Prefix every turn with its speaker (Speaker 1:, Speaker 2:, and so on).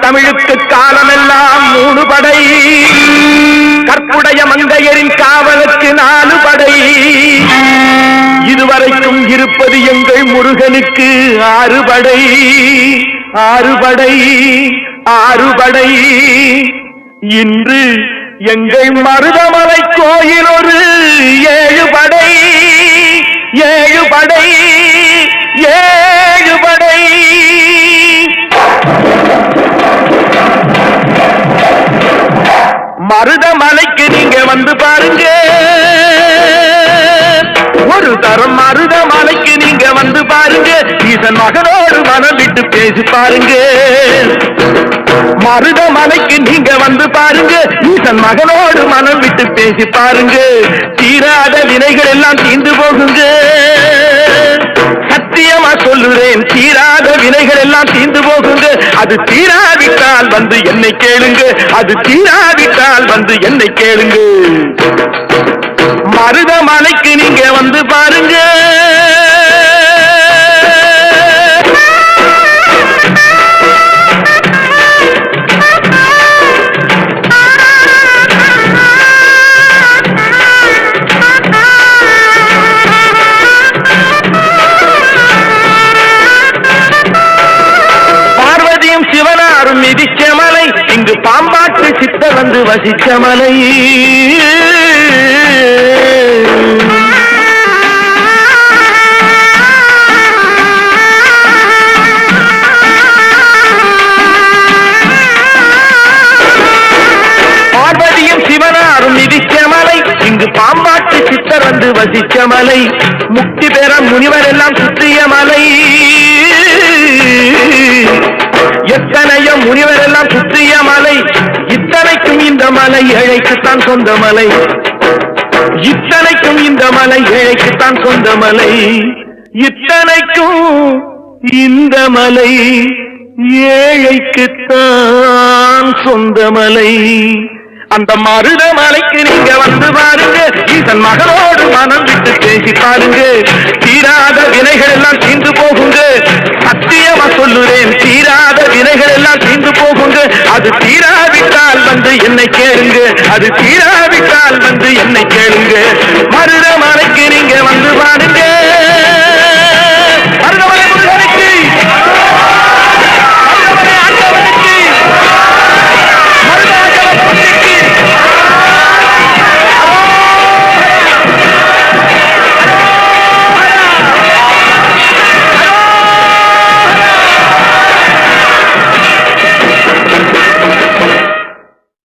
Speaker 1: தமிழுக்கு காலமெல்லாம் 3 படை, கற்புடைய மங்கையரின் காவலுக்கு 4 படை, இதுவரைக்கும் இருப்பது எங்கள் முருகனுக்கு 6 படை. 6 படை 6 படை. இன்று எங்கள் மருதமலை கோயில் ஒரு 7 படை. 7 படை 7 படை. மருதமலைக்கு நீங்க வந்து பாருங்க, ஒரு தரம் மருதமலைக்கு நீங்க வந்து பாருங்க, ஈசன் மகனோடு மனம் விட்டு பேசி பாருங்க. மருதமலைக்கு நீங்க வந்து பாருங்க, ஈசன் மகனோடு மனம் விட்டு பேசி பாருங்க. தீராத வினைகள் எல்லாம் தீர்ந்து போகுங்க, சத்தியமா சொல்லுறேன், தீராத வினைகள் எல்லாம் தீர்ந்து போகுங்க. அது தீராவிட்டால் வந்து என்னை கேளுங்க, அது தீராவிட்டால் வந்து என்னை கேளுங்க. மருதமலைக்கு நீங்க வந்து பாருங்க. பார்வதியும் சிவனாரும் மிதிச்ச மலை, இங்கு பாம்பாட்டு சித்த வந்து வசிச்ச மலை. பார்வதியும் சிவனாரும் மிதிச்ச மலை, இங்கு பாம்பாட்டு சித்தர் வந்து வசிச்ச மலை. முக்தி பெற முனிவர் எல்லாம் சுற்றிய மலை. எத்தனையோ முனிவர் எல்லாம் சுற்றிய மலை. இத்தனைக்கும் இந்த மலை ஏழைக்குத்தான் சொந்த மலை. இத்தனைக்கும் இந்த மலை ஏழைக்குத்தான் சொந்த மலை. இத்தனைக்கும் இந்த மலை ஏழைக்குத்தான் சொந்த மலை. அந்த மருதமலைக்கு நீங்க வந்து பாருங்க, ஈசன் மகனோடு மனம் விட்டு பேசி பாருங்க. தீராத வினைகள் எல்லாம் தீர்ந்து போகுங்க, சத்தியமா சொல்லுறேன், தீராத வினைகள் எல்லாம் தீர்ந்து போகுங்க. அது தீராவிட்டால் வந்து என்னை கேளுங்க, அது தீராவிட்டால் வந்து என்னை கேளுங்க.